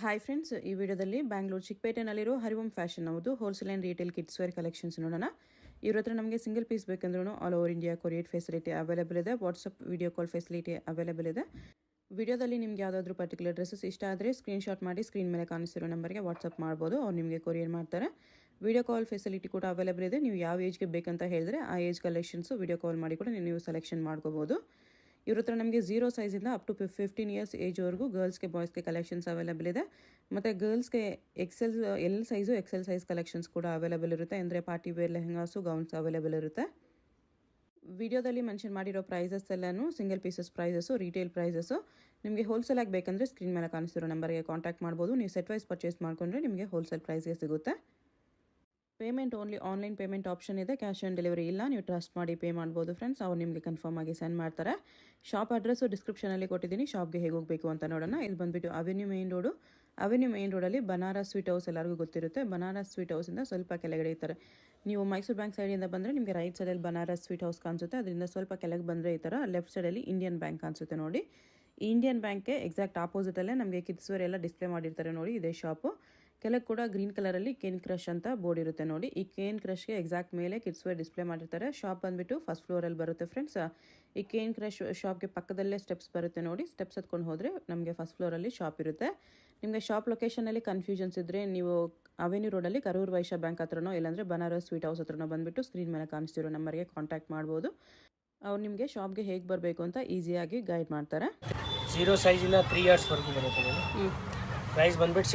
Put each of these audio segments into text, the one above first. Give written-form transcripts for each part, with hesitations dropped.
Hi friends, ಈ ವಿಡಿಯೋದಲ್ಲಿ ಬ್ಯಾಂಗ್ಳೂರು ಚಿಕ್ಕಪೇಟೆನಲ್ಲಿರೋ ಹರಿವಂ ಫ್ಯಾಷನ್ ಅವ್ರದ್ದು wholesale and retail kids wear collections ನೋಡೋಣ. ಇವ್ರ ಹತ್ರ ನಮಗೆ ಸಿಂಗಲ್ ಪೀಸ್ ಬೇಕಂದ್ರೂ all over India courier facility available ಇದೆ. WhatsApp video call facility available ಇದೆ. ವಿಡಿಯೋದಲ್ಲಿ ನಿಮ್ಗೆ ಯಾವುದಾದ್ರೂ ಪರ್ಟಿಕ್ಯುಲರ್ ಡ್ರೆಸ್ಸಸ್ ಇಷ್ಟ ಆದರೆ ಸ್ಕ್ರೀನ್ಶಾಟ್ ಮಾಡಿ ಸ್ಕ್ರೀನ್ ಮೇಲೆ ಕಾಣಿಸ್ತಿರೋ ನಂಬರ್ಗೆ ವಾಟ್ಸಪ್ ಮಾಡ್ಬೋದು. ಅವ್ರು ನಿಮಗೆ ಕೊರಿಯರ್ ಮಾಡ್ತಾರೆ. ವಿಡಿಯೋ ಕಾಲ್ ಫೆಸಿಲಿಟಿ ಕೂಡ ಅವೈಲೇಬಲ್ ಇದೆ. ನೀವು ಯಾವ ಏಜ್ಗೆ ಬೇಕಂತ ಹೇಳಿದ್ರೆ ಆ ಏಜ್ ಕಲೆಕ್ಷನ್ಸು ವಿಡಿಯೋ ಕಾಲ್ ಮಾಡಿ ಕೂಡ ನೀವು ಸೆಲೆಕ್ಷನ್ ಮಾಡ್ಕೋಬೋದು. ಇವ್ರ ಹತ್ರ ನಮಗೆ 0 ಸೈಜಿಂದ ಅಪ್ ಟು 15 ಇಯರ್ಸ್ ಏಜ್ವರೆಗೂ ಗರ್ಲ್ಸ್ಗೆ ಬಾಯ್ಸ್ಗೆ ಕಲೆಕ್ಷನ್ಸ್ ಅವೈಲೇಬಲ್ ಇದೆ. ಮತ್ತು ಗರ್ಲ್ಸ್ಗೆ L size XL size collections ಕೂಡ ಅವೈಲೇಬಲ್ ಇರುತ್ತೆ. ಅಂದರೆ party wear lehengas gowns available ಇರುತ್ತೆ. ವಿಡಿಯೋದಲ್ಲಿ ಮೆನ್ಷನ್ ಮಾಡಿರೋ ಪ್ರೈಸಸ್ ಎಲ್ಲನೂ single pieces prices, retail prices. ನಿಮಗೆ ಹೋಲ್ಸೇಲ್ ಆಗಿ ಬೇಕಂದರೆ ಸ್ಕ್ರೀನ್ ಮೇಲೆ ಕಾಣಿಸ್ತಿರೋ ನಂಬರ್ಗೆ ಕಾಂಟ್ಯಾಕ್ಟ್ ಮಾಡ್ಬೋದು. ನೀವು ಸೆಟ್ ವೈಸ್ ಪರ್ಚೇಸ್ ಮಾಡಿಕೊಂಡ್ರೆ ನಿಮಗೆ ಹೋಲ್ಸೇಲ್ ಪ್ರೈಸ್ಗೆ ಸಿಗುತ್ತೆ. Payment only online payment option ಇದೆ. ಕ್ಯಾಶ್ ಆನ್ ಡೆಲಿವರಿ ಇಲ್ಲ. ನೀವು ಟ್ರಸ್ಟ್ ಮಾಡಿ ಪೇ ಮಾಡ್ಬೋದು ಫ್ರೆಂಡ್ಸ್. ಅವ್ರು ನಿಮಗೆ ಕನ್ಫರ್ಮ್ ಆಗಿ ಸೆಂಡ್ ಮಾಡ್ತಾರೆ. ಶಾಪ್ ಅಡ್ರೆಸ್ಸು ಡಿಸ್ಕ್ರಿಪ್ಷನಲ್ಲಿ ಕೊಟ್ಟಿದ್ದೀನಿ. ಶಾಪ್ಗೆ ಹೇಗೆ ಹೋಗಬೇಕು ಅಂತ ನೋಡೋಣ. ಇಲ್ಲಿ ಬಂದುಬಿಟ್ಟು ಅವೆನ್ಯೂ ಮೇನ್ ರೋಡಲ್ಲಿ ಬನಾರಸ್ ಸ್ವೀಟ್ ಹೌಸ್ ಎಲ್ಲರಿಗೂ ಗೊತ್ತಿರುತ್ತೆ. ಬನಾರಸ್ ಸ್ವೀಟ್ ಹೌಸಿಂದ ಸ್ವಲ್ಪ ಕೆಳಗಡೆ ಇರ್ತಾರೆ. ನೀವು ಮೈಸೂರು ಬ್ಯಾಂಕ್ ಸೈಡಿಂದ ಬಂದರೆ ನಿಮಗೆ ರೈಟ್ ಸೈಡಲ್ಲಿ ಬನಾರಸ್ ಸ್ವೀಟ್ ಹೌಸ್ ಕಾಣಿಸುತ್ತೆ. ಅದರಿಂದ ಸ್ವಲ್ಪ ಕೆಳಗೆ ಬಂದರೆ ಈ ಥರ ಲೆಫ್ಟ್ ಸೈಡಲ್ಲಿ ಇಂಡಿಯನ್ ಬ್ಯಾಂಕ್ ಕಾಣಿಸುತ್ತೆ ನೋಡಿ. ಇಂಡಿಯನ್ ಬ್ಯಾಂಕ್ಗೆ ಎಕ್ಸಾಕ್ಟ್ ಆಪೋಸಿಟಲ್ಲೇ ನಮಗೆ ಕಿಡ್ಸ್ ವೇರ್ ಎಲ್ಲ ಡಿಸ್ಪ್ಲೇ ಮಾಡಿರ್ತಾರೆ ನೋಡಿ. ಇದೇ ಶಾಪು. ಕೆಳಗೆ ಕೂಡ ಗ್ರೀನ್ ಕಲರಲ್ಲಿ ಕೇನ್ ಕ್ರಶ್ ಅಂತ ಬೋರ್ಡ್ ಇರುತ್ತೆ ನೋಡಿ. ಈ ಕೇನ್ ಕ್ರಶ್ಗೆ ಎಕ್ಸಾಕ್ಟ್ ಮೇಲೆ ಕಿಡ್ಸ್ ವೇರ್ ಡಿಸ್ಪ್ಲೇ ಮಾಡಿರ್ತಾರೆ. ಶಾಪ್ ಬಂದುಬಿಟ್ಟು ಫಸ್ಟ್ ಫ್ಲೋರಲ್ಲಿ ಬರುತ್ತೆ ಫ್ರೆಂಡ್ಸ್. ಈ ಕೇನ್ ಕ್ರಶ್ ಶಾಪ್ಗೆ ಪಕ್ಕದಲ್ಲೇ ಸ್ಟೆಪ್ಸ್ ಬರುತ್ತೆ ನೋಡಿ. ಸ್ಟೆಪ್ಸ್ ಹತ್ಕೊಂಡು ಹೋದರೆ ನಮಗೆ ಫಸ್ಟ್ ಫ್ಲೋರಲ್ಲಿ ಶಾಪ್ ಇರುತ್ತೆ. ನಿಮಗೆ ಶಾಪ್ ಲೊಕೇಶನಲ್ಲಿ ಕನ್ಫ್ಯೂಷನ್ಸ್ ಇದ್ದರೆ ನೀವು ಅವೆನ್ಯೂ ರೋಡಲ್ಲಿ ಕರೂರ್ ವೈಶ್ಯ ಬ್ಯಾಂಕ್ ಹತ್ರನೋ ಇಲ್ಲಾಂದರೆ ಬನಾರಸ್ ಸ್ವೀಟ್ ಹೌಸ್ ಹತ್ರನೋ ಬಂದುಬಿಟ್ಟು ಸ್ಕ್ರೀನ್ ಮೇಲೆ ಕಾಣಿಸ್ತಿರೋ ನಂಬರ್ಗೆ ಕಾಂಟ್ಯಾಕ್ಟ್ ಮಾಡ್ಬೋದು. ಅವ್ರು ನಿಮಗೆ ಶಾಪ್ಗೆ ಹೇಗೆ ಬರಬೇಕು ಅಂತ ಈಸಿಯಾಗಿ ಗೈಡ್ ಮಾಡ್ತಾರೆ. 0 ಸೈಜಿನ 3 ಇಯರ್ಸ್ವರೆಗೂ ಬರುತ್ತೆ. ಪ್ರೈಸ್ ಬಂದುಬಿಟ್ಟು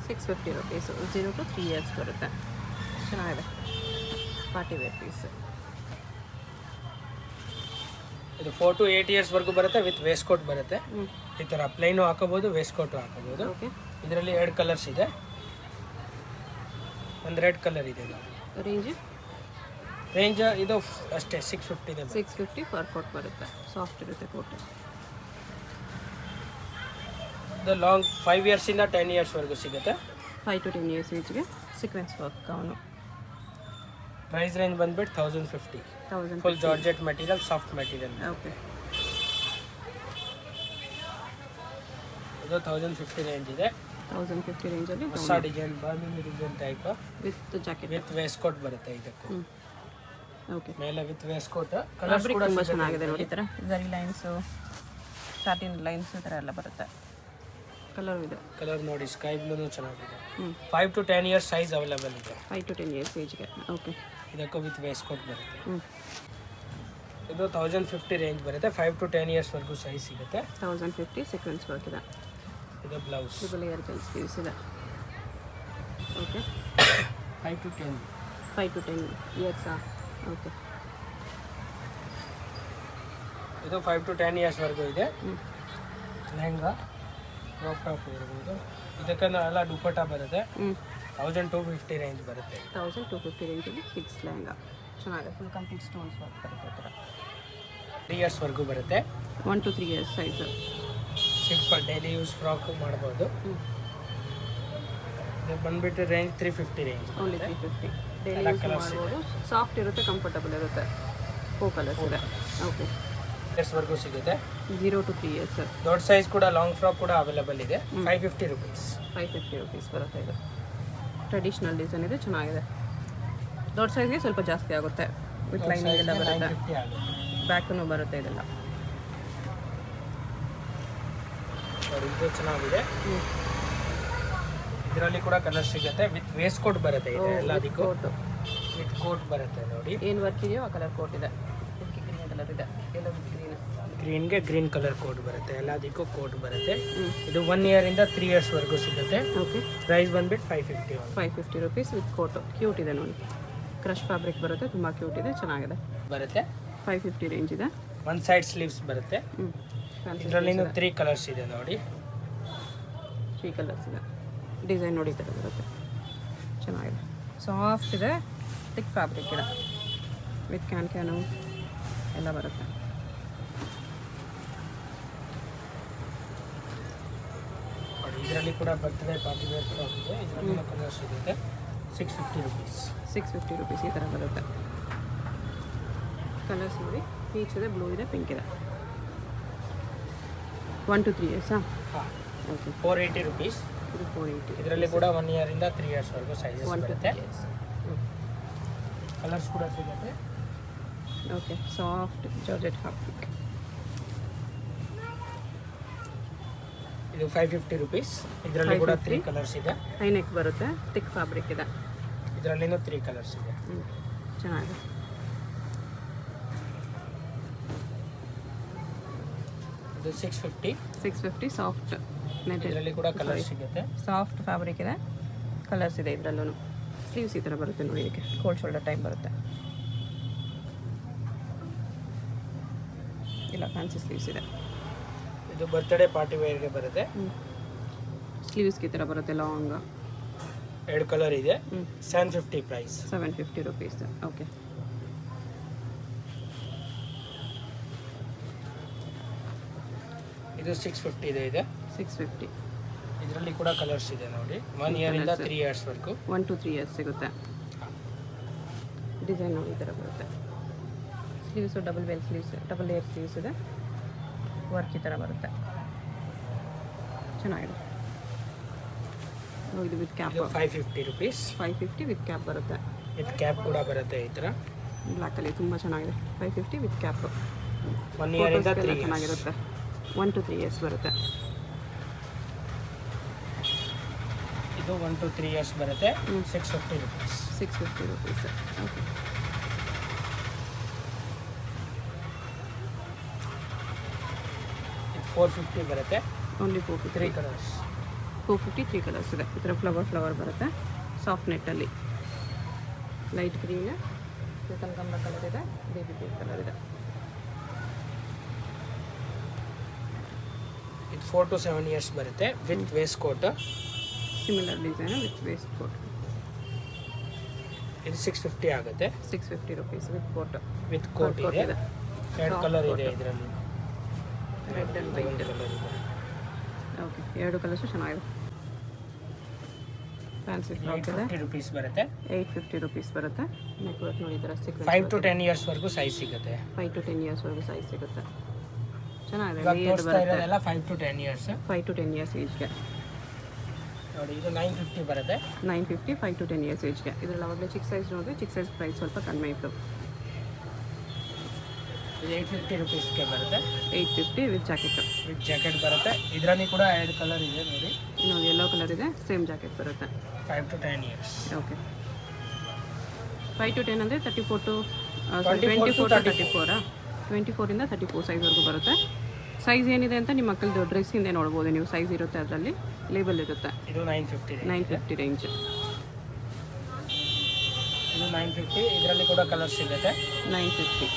650 ರುಪೀಸು. 0 to 3 ಇಯರ್ಸ್ ಬರುತ್ತೆ. ಚೆನ್ನಾಗಿದೆ ಪಾರ್ಟಿ ವೇರ್ ಪೀಸ್. ಇದು 4 to 8 ಇಯರ್ಸ್ವರೆಗೂ ಬರುತ್ತೆ. ವಿತ್ ವೇಸ್ಟ್ ಕೋಟ್ ಬರುತ್ತೆ. ಈ ಥರ ಪ್ಲೈನು ಹಾಕೋಬೋದು, ವೇಸ್ಟ್ ಕೋಟು ಹಾಕೋಬೋದು. ಇದರಲ್ಲಿ 2 ಕಲರ್ಸ್ ಇದೆ. ಒಂದು ರೆಡ್ ಕಲರ್ ಇದೆ. ರೇಂಜ್ ಇದು ಅಷ್ಟೇ 650 ಇದೆ. 650 ಪರ್ ಕೋಟ್ ಬರುತ್ತೆ. ಸಾಫ್ಟ್ ಇರುತ್ತೆ ಕೋಟ್. ಇದು ಲಾಂಗ್ 5 ಇಯರ್ಸಿಂದ 10 ಇಯರ್ಸ್ವರೆಗೂ ಸಿಗುತ್ತೆ. 5 to 10 ಇಯರ್ಸ್ ಏಜ್ಗೆ ಸೀಕ್ವೆನ್ಸ್ ವರ್ಕ್ ಅವನು. ಪ್ರೈಸ್ ರೇಂಜ್ ಬಂದ್ಬಿಟ್ಟು 1050. Full georgette material, soft material. Okay. ಇದು 1050 ರೇಂಜ್ ಇದೆ. 1050 ರೇಂಜಲ್ಲಿ ಹೊಸ ಡಿಸೈನ್, ಬಾರ್ಮಿಂಗ್ design type with jacket with waste coat ಬರುತ್ತೆ ಇದಕ್ಕೆ. ಓಕೆ. ಮೇಲೆ ವಿತ್ ವೇಸ್ಟ್ ಕೋಟ್. ಕಲರ್ಸ್ ಕೂಡ ತುಂಬ ಚೆನ್ನಾಗಿದೆ ನೋಡಿ. ಈ ಥರ ಜರಿ ಲೈನ್ಸು, ಸಾಟಿನ್ ಲೈನ್ಸ್ ಈ ಥರ ಎಲ್ಲ ಬರುತ್ತೆ. ಕಲರ್ ಇದೆ. ಕಲರ್ ನೋಡಿ, ಸ್ಕೈ ಬ್ಲೂನು ಚೆನ್ನಾಗಿದೆ. 5 to 10 ಇಯರ್ಸ್ ಸೈಜ್ ಅವೈಲೇಬಲ್ ಇದೆ. 5 to 10 ಇಯರ್ಸ್ ಏಜ್ಗೆ. ಓಕೆ. ಇದಕ್ಕೂ ವಿತ್ ವೇಸ್ಟ್ ಕೋಟ್ ಬರುತ್ತೆ. ಇದು 1050 ರೇಂಜ್ ಬರುತ್ತೆ. 5 to 10 ಇಯರ್ಸ್ವರೆಗೂ ಸೈಜ್ ಸಿಗುತ್ತೆ. 1050 ಸೀಕ್ವೆನ್ಸ್ ವರ್ಕ್ ಇದೆ. ಇದು ಬ್ಲೌಸ್. ಟ್ರಿಬಲ್ ಲೇಯರ್ ಪೀಸ್ ಇದೆ. ಓಕೆ. 5 to 10 ಇಯರ್ಸಾ? ಓಕೆ. ಇದು 5 to 10 ಇಯರ್ಸ್ವರೆಗೂ ಇದೆ. ಲೆಹಂಗಾ ಕ್ರಾಪ್ ಟಾಪ್ ಇರ್ಬೋದು. ಇದಕ್ಕೆ ಎಲ್ಲ ದುಪ್ಪಟ್ಟ ಬರುತ್ತೆ. 1250 ರೇಂಜ್ ಬರುತ್ತೆ. 1250 ರೇಂಜಲ್ಲಿ ಕಿಡ್ಸ್ ಲೆಹಂಗಾ ಚೆನ್ನಾಗಿದೆ. ಫುಲ್ ಕಂಪ್ಲೀಟ್ ಸ್ಟೋನ್ಸ್ ವರ್ಕ್ ಬರುತ್ತೆ. ಈ ಥರ 3 ಇಯರ್ಸ್ವರೆಗೂ ಬರುತ್ತೆ. 1 to 3 years size. Simple daily use frock ಮಾಡ್ಬೋದು. ಇದು ಬಂದುಬಿಟ್ಟು range 350 range. Only 350. Daily use ಮಾಡ್ಬೋದು. ಸಾಫ್ಟ್ ಇರುತ್ತೆ, ಕಂಫರ್ಟಬಲ್ ಇರುತ್ತೆ. 4 ಕಲರ್ಸ್ ಇದೆ. ಓಕೆ. ಇಯರ್ಸ್ವರೆಗೂ ಸಿಗುತ್ತೆ. 0 to 3 ಇಯರ್ಸ್. ದೊಡ್ಡ ಸೈಜ್ ಕೂಡ ಲಾಂಗ್ ಫ್ರಾಕ್ ಕೂಡ ಅವೈಲೇಬಲ್ ಇದೆ. 550 ರುಪೀಸ್. 550 ರುಪೀಸ್ ಬರುತ್ತೆ. ಇದು ಟ್ರೆಡಿಷ್ನಲ್ ಡಿಸೈನ್ ಇದೆ, ಚೆನ್ನಾಗಿದೆ. ದೊಡ್ಡ ಸೈಜ್ಗೆ ಸ್ವಲ್ಪ ಜಾಸ್ತಿ ಆಗುತ್ತೆ. ವಿತ್ ಲೈನಿಂಗ್ ಎಲ್ಲ ಬರುತ್ತೆ. ಬ್ಯಾಕೂ ಬರುತ್ತೆ. ಇದೆಲ್ಲ ಇದು ಚೆನ್ನಾಗಿದೆ. ಇದರಲ್ಲಿ ಕೂಡ ಕಲರ್ ಸಿಗುತ್ತೆ. ವಿತ್ ವೇಸ್ಟ್ ಕೋಟ್ ಬರುತ್ತೆ. ಇದೆ ಎಲ್ಲದಕ್ಕೂ ವಿತ್ ಕೋಟ್ ಬರುತ್ತೆ ನೋಡಿ. ಏನು ವರ್ಕ್ ಇದೆಯೋ ಆ ಕಲರ್ ಕೋಟ್ ಇದೆ. ಗ್ರೀನ್ ಕಲರ್ ಇದೆ. ಎಲ್ಲ ಗ್ರೀನ್ಗೆ ಗ್ರೀನ್ ಕಲರ್ ಕೋಟ್ ಬರುತ್ತೆ. ಎಲ್ಲದಕ್ಕೂ ಕೋಟ್ ಬರುತ್ತೆ. ಇದು 1 ಇಯರಿಂದ 3 ಇಯರ್ಸ್ವರೆಗೂ ಸಿಗುತ್ತೆ. ಓಕೆ. ಪ್ರೈಸ್ ಬಂದ್ಬಿಟ್ಟು 550 ರುಪೀಸ್ ವಿತ್ ಕೋಟು. ಕ್ಯೂಟ್ ಇದೆ ನೋಡಿ. ಕ್ರಶ್ ಫ್ಯಾಬ್ರಿಕ್ ಬರುತ್ತೆ. ತುಂಬ ಕ್ಯೂಟ್ ಇದೆ, ಚೆನ್ನಾಗಿದೆ. ಬರುತ್ತೆ. 550 ರೇಂಜ್ ಇದೆ. ಒನ್ ಸೈಡ್ ಸ್ಲೀವ್ಸ್ ಬರುತ್ತೆ. ಇದರಲ್ಲಿ 3 ಕಲರ್ಸ್ ಇದೆ ನೋಡಿ. 3 ಕಲರ್ಸ್ ಇದೆ. ಡಿಸೈನ್ ನೋಡಿ ಈ ಥರ ಬರುತ್ತೆ. ಚೆನ್ನಾಗಿದೆ. ಸಾಫ್ಟ್ ಇದೆ. ಥಿಕ್ ಫ್ಯಾಬ್ರಿಕ್ ಇದೆ. ವಿತ್ ಕ್ಯಾನು ಎಲ್ಲ ಬರುತ್ತೆ. ಇದರಲ್ಲಿ ಕೂಡ ಬರ್ತ್ಡೇ ಪಾರ್ಟಿ ವೇರ್ ಕೂಡ ಇದೆ. ಇದರಲ್ಲಿ ಕಲರ್ಸ್ ಸಿಗುತ್ತೆ. 650 ರುಪೀಸ್. 650 ರುಪೀಸ್ ಈ ಥರ ಬರುತ್ತೆ. ಕಲರ್ಸ್ ನೋಡಿ, ಪೀಚ್ ಇದೆ, ಬ್ಲೂ ಇದೆ, ಪಿಂಕ್ ಇದೆ. 1 to 3 ಇಯರ್ಸಾ? ಹಾಂ. Okay 480 rupees. ಇದು 480. ಇದರಲ್ಲಿ ಕೂಡ 1 ಇಯರಿಂದ 3 ಇಯರ್ಸ್ವರೆಗೂ ಸೈಜಸ್ 1 to ಬರುತ್ತೆ. 3 years. ಕಲರ್ಸ್ ಕೂಡ ಸಿಗುತ್ತೆ. Okay soft georgette fabric. ಇದು 550 ರುಪೀಸ್. ಇದರಲ್ಲಿ ಕೂಡ 3 ಕಲರ್ಸ್ ಇದೆ. ಹೈ ನೆಕ್ ಬರುತ್ತೆ, ಥಿಕ್ ಫ್ಯಾಬ್ರಿಕ್ ಇದೆ. ಇದರಲ್ಲಿನೂ 3 ಕಲರ್ಸ್ ಇದೆ. ಚೆನ್ನಾಗಿದೆ. ಇದು 650 ಸಾಫ್ಟ್ ನೆಟ್. ಇದರಲ್ಲಿ ಕೂಡ ಕಲರ್ ಸಿಗುತ್ತೆ. ಸಾಫ್ಟ್ ಫ್ಯಾಬ್ರಿಕ್ ಇದೆ, ಕಲರ್ಸ್ ಇದೆ ಇದರಲ್ಲೂ. ಸ್ಲೀವ್ಸ್ ಈ ಥರ ಬರುತ್ತೆ ನೋಡಿ, ಇದಕ್ಕೆ ಕೋಲ್ಡ್ ಶೋಲ್ಡರ್ ಟೈಪ್ ಬರುತ್ತೆ. ಇಲ್ಲ ಫ್ಯಾನ್ಸಿ ಸ್ಲೀವ್ಸ್ ಇದೆ. ಇದು ಬರ್ತ್ಡೇ ಪಾರ್ಟಿ ವೇರ್ಗೆ ಬರುತ್ತೆ. ಸ್ಲೀವ್ಸ್ಗೆ ಈ ಥರ ಬರುತ್ತೆ ಲಾಂಗ್. 2 ಕಲರ್ ಇದೆ. 750 ಪ್ರೈಸ್. 750 ರುಪೀಸ್. ಓಕೆ ಇದು 650 ಇದೆ. 650. ಇದರಲ್ಲಿ ಕೂಡ ಕಲರ್ಸ್ ಇದೆ ನೋಡಿ. 1 ಇಯರಿಂದ 3 ಇಯರ್ಸ್ವರೆಗೂ. 1 to 3 years ಸಿಗುತ್ತೆ. ಡಿಸೈನ್ ನೋಡಿ ಈ ಥರ ಬರುತ್ತೆ. ಸ್ಲೀವ್ಸು ಡಬಲ್ ಲೇಯರ್ ಸ್ಲೀವ್ಸ್ ಇದೆ. ವರ್ಕ್ ಈ ಥರ ಬರುತ್ತೆ, ಚೆನ್ನಾಗಿದೆ. ಇದು with cap. 550 rupees. 550 with cap ಬರುತ್ತೆ. ವಿತ್ ಕ್ಯಾಪ್ ಕೂಡ ಬರುತ್ತೆ ಈ ಥರ. ಬ್ಲ್ಯಾಕಲ್ಲಿ ತುಂಬ ಚೆನ್ನಾಗಿದೆ. 550 ವಿತ್ ಕ್ಯಾಪ್. 1 ಇಯರಿಂದ 3 ಚೆನ್ನಾಗಿರುತ್ತೆ. 1 to 3 years ಬರುತ್ತೆ. ಇದು 1 to 3 ಇಯರ್ಸ್ ಬರುತ್ತೆ. 650 ರುಪೀಸ್. 650 ರುಪೀಸ್. ಓಕೆ ಇದು 450 ಬರುತ್ತೆ. ಓನ್ಲಿ 450. 3 ಕಲರ್ಸ್. 450 3 ಕಲರ್ಸ್ ಇದೆ. ಈ ಥರ ಫ್ಲವರ್ ಬರುತ್ತೆ. ಸಾಫ್ಟ್ ನೆಟ್ಟಲ್ಲಿ ಲೈಟ್ ಗ್ರೀನ್, ಕನಕಾಂಬರ ಕಲರ್ ಇದೆ, ಬೇಬಿ ಪಿಂಕ್ ಕಲರ್ ಇದೆ. ಇದು 4 to 7 ಇಯರ್ಸ್ ಬರುತ್ತೆ with waste coat. Similar design with waste coat. ಇದು 650 ಆಗುತ್ತೆ. 650 rupees with coat. With coat ಇದೆ. 2 ಕಲರ್ ಇದೆ ಇದರಲ್ಲಿ. ರೆಡ್ ಆ್ಯಂಡ್ ವೈಟ್ ಕಲರ್ ಇದೆ. ಓಕೆ 2 ಕಲರ್ಸು ಚೆನ್ನಾಗಿದೆ. ಫ್ಯಾನ್ಸಿ ಫ್ರಾಕ್ ಇದೆ. 850 ರುಪೀಸ್ ಬರುತ್ತೆ. 850 ರುಪೀಸ್ ಬರುತ್ತೆ. ನೆಕ್ ವರ್ಕ್ ನೋಡಿ ಈ ಥರ 5 to 10 ಇಯರ್ಸ್ವರೆಗೂ ಸೈಜ್ ಸಿಗುತ್ತೆ. 5 to 10 ಇಯರ್ಸ್ವರೆಗೂ ಸೈಜ್ ಸಿಗುತ್ತೆ. ಚೆನ್ನಾಗಿದೆ. ಇವಾಗ ಲೇಯರ್ಡ್ ತೋರಿಸ್ತಾ ಬರುತ್ತೆ. ಇರೋದೆಲ್ಲ 5 to 10 ಇಯರ್ಸ್. 5 to 10 ಇಯರ್ಸ್ ಏಜ್ಗೆ ನೋಡಿ. ಇದು 950 ಬರುತ್ತೆ. 950 5 to 10 ಇಯರ್ಸ್ ಏಜ್ಗೆ. ಇದರಲ್ಲಿ ಅವಾಗಲೇ ಚಿಕ್ಕ ಸೈಜ್ ನೋಡಿದ್ರೆ ಚಿಕ್ಕ ಸೈಜ್ ಪ್ರೈಸ್ ಸ್ವಲ್ಪ ಕಡಿಮೆ ಇತ್ತು. ಇದು 850 ರುಪೀಸ್ಗೆ ಬರುತ್ತೆ. 850 ವಿತ್ ಜಾಕೆಟ್. ವಿತ್ ಜಾಕೆಟ್ ಬರುತ್ತೆ. ಇದರಲ್ಲಿ ಕೂಡ 2 ಕಲರ್ ಇದೆ ನೋಡಿ. ಇನ್ನೊಂದು ಯೆಲ್ಲೋ ಕಲರ್ ಇದೆ, ಸೇಮ್ ಜಾಕೆಟ್ ಬರುತ್ತೆ. 5 to 10 ಇಯರ್ಸ್. ಓಕೆ 5 to 10 ಅಂದರೆ 24 to 24 to 34. 24 ಇಂದ 34 ಸೈಜ್ವರೆಗೂ ಬರುತ್ತೆ. ಸೈಜ್ ಏನಿದೆ ಅಂತ ನಿಮ್ಮ ಮಕ್ಕಳದ್ದು ಡ್ರೆಸ್ ಹಿಂದೆ ನೋಡ್ಬೋದು ನೀವು. ಸೈಜ್ ಇರುತ್ತೆ, ಅದರಲ್ಲಿ ಲೇಬಲ್ ಇರುತ್ತೆ. ಇದು 950 950 ರೇಂಜ್. ಇದು 950. ಇದರಲ್ಲಿ ಕೂಡ ಕಲರ್ಸ್ ಸಿಗುತ್ತೆ. 950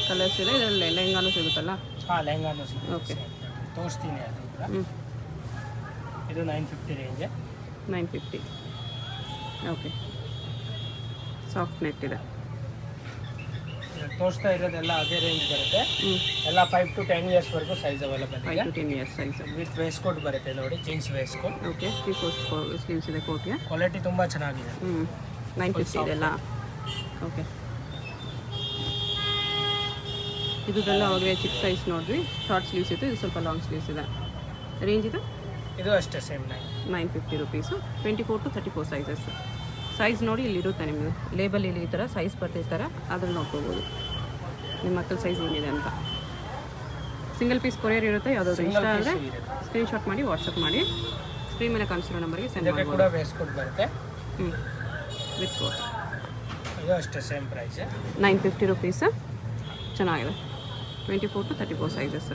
ಕಲರ್ಸ್ ಇದೆ. ಇದರಲ್ಲಿ ಲೆಹಂಗಾನು ಸಿಗುತ್ತಲ್ಲ. ಹಾಂ, ಲೆಹಂಗಾನು ಸಿಗುತ್ತೆ. ಓಕೆ ತೋರಿಸ್ತೀನಿ ಅದು ಕೂಡ. ಇದು 950 ರೇಂಜ್. 950. ಓಕೆ ಸಾಫ್ಟ್ ನೆಟ್ ಇದೆ. ತೋರಿಸ್ತಾ ಇರೋದೆಲ್ಲ ಅದೇ ರೇಂಜ್ ಬರುತ್ತೆ. ಎಲ್ಲ 5 to 10 ಇಯರ್ಸ್ವರೆಗೂ ಸೈಜ್ ಅವೈಲೇಬಲ್ 5 ಇದೆ. to 10 years size. With waste coat ಬರುತ್ತೆ ನೋಡಿ, jeans waistcoat. Okay 3/4 sleeves ಇದೆ ಕೋಟ್ಗೆ. ಕ್ವಾಲಿಟಿ ತುಂಬ ಚೆನ್ನಾಗಿದೆ. 950 ಇದೆಲ್ಲ. ಓಕೆ ಇದೆಲ್ಲ ಅವಾಗಲೇ ಚಿಕ್ಕ ಸೈಜ್ ನೋಡಿದ್ವಿ. ಶಾರ್ಟ್ ಸ್ಲೀವ್ಸ್ ಇತ್ತು, ಇದು ಸ್ವಲ್ಪ ಲಾಂಗ್ ಸ್ಲೀವ್ಸ್ ಇದೆ. ರೇಂಜ್ ಇದು ಇದು ಅಷ್ಟೇ same 950 rupees. 24 to 34 sizes. Size ನೋಡಿ ಇಲ್ಲಿರುತ್ತೆ ನಿಮಗೆ ಲೇಬಲ್. ಇಲ್ಲಿ ಈ ಥರ ಸೈಜ್ ಬರ್ತಿರ್ತಾರೆ, ಅದ್ರಲ್ಲಿ ನೋಡ್ಕೋಬೋದು ನಿಮ್ಮ ಮಕ್ಕಳ ಸೈಜ್ ಏನಿದೆ ಅಂತ. ಸಿಂಗಲ್ ಪೀಸ್ ಕೊರಿಯರ್ ಇರುತ್ತೆ. ಯಾವುದಾದ್ರು ಇಷ್ಟ ಆದರೆ ಸ್ಕ್ರೀನ್ಶಾಟ್ ಮಾಡಿ ವಾಟ್ಸಪ್ ಮಾಡಿ. ಸ್ಕ್ರೀನ್ ಮೇಲೆ ಕಾಣಿಸಿರೋ ನಂಬರ್ಗೆ ಸೆಂಡ್ ಇದಕ್ಕೆ ಕೂಡ ಮಾಡ್ಬೋದು. ವೇಸ್ಟ್ ಕೋಟ್ ಬರುತ್ತೆ. With coat. ಇದು ಅಷ್ಟೇ ಸೇಮ್ ಪ್ರೈಸ್. 950 ರುಪೀಸ್. ಚೆನ್ನಾಗಿದೆ. 24 to 34 ಸೈಜಸ್.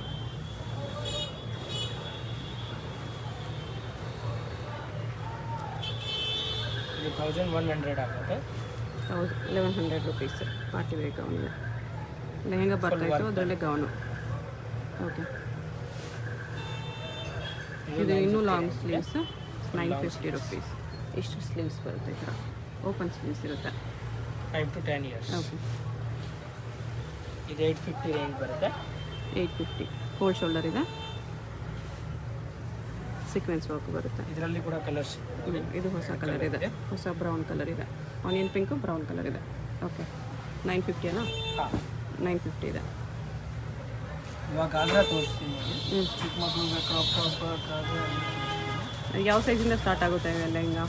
ಇದು 1100 ಆಗುತ್ತೆ. 1100 ರುಪೀಸ್. ಪಾರ್ಟಿ ವೇರ್ ಗೌನ್ ಇದೆ. ಲೆಹಂಗಾ ಬರ್ತಾಯಿತ್ತು, ಅದರಲ್ಲೇ ಗೌನು. ಓಕೆ ಇದು ಇನ್ನೂ ಲಾಂಗ್ ಸ್ಲೀವ್ಸ್. 950 ರುಪೀಸ್. ಇಷ್ಟು ಸ್ಲೀವ್ಸ್ ಬರುತ್ತೆ. ಈ ಥರ ಓಪನ್ ಸ್ಲೀವ್ಸ್ ಇರುತ್ತೆ. 5 to 10 ಇಯರ್ಸ್. ಓಕೆ ಇದು 850 ರೇಂಜ್ ಬರುತ್ತೆ. 850 ಕೋಲ್ಡ್ ಶೋಲ್ಡರ್ ಇದೆ. ಸೀಕ್ವೆನ್ಸ್ ವರ್ಕ್ ಬರುತ್ತೆ. ಇದರಲ್ಲಿ ಕೂಡ ಕಲರ್ಸ್. ಇದು ಹೊಸ ಕಲರ್ ಇದೆ, ಹೊಸ ಬ್ರೌನ್ ಕಲರ್ ಇದೆ. ಆನಿಯನ್ ಪಿಂಕು ಬ್ರೌನ್ ಕಲರ್ ಇದೆ. ಓಕೆ 950 ಅಲ್ಲ. ಹಾಂ 950 ಇದೆ. ಇವಾಗ ಆದ್ರೆ ತೋರಿಸ್ತೀನಿ ನೋಡಿ. ಚಿಕ್ಕ ಮಕ್ಕಳಿಗೆ ಕ್ರಾಪ್ ಟಾಪ್ ಯಾವ ಸೈಜಿಂದ ಸ್ಟಾರ್ಟ್ ಆಗುತ್ತೆ ಲೆಹಂಗಾ?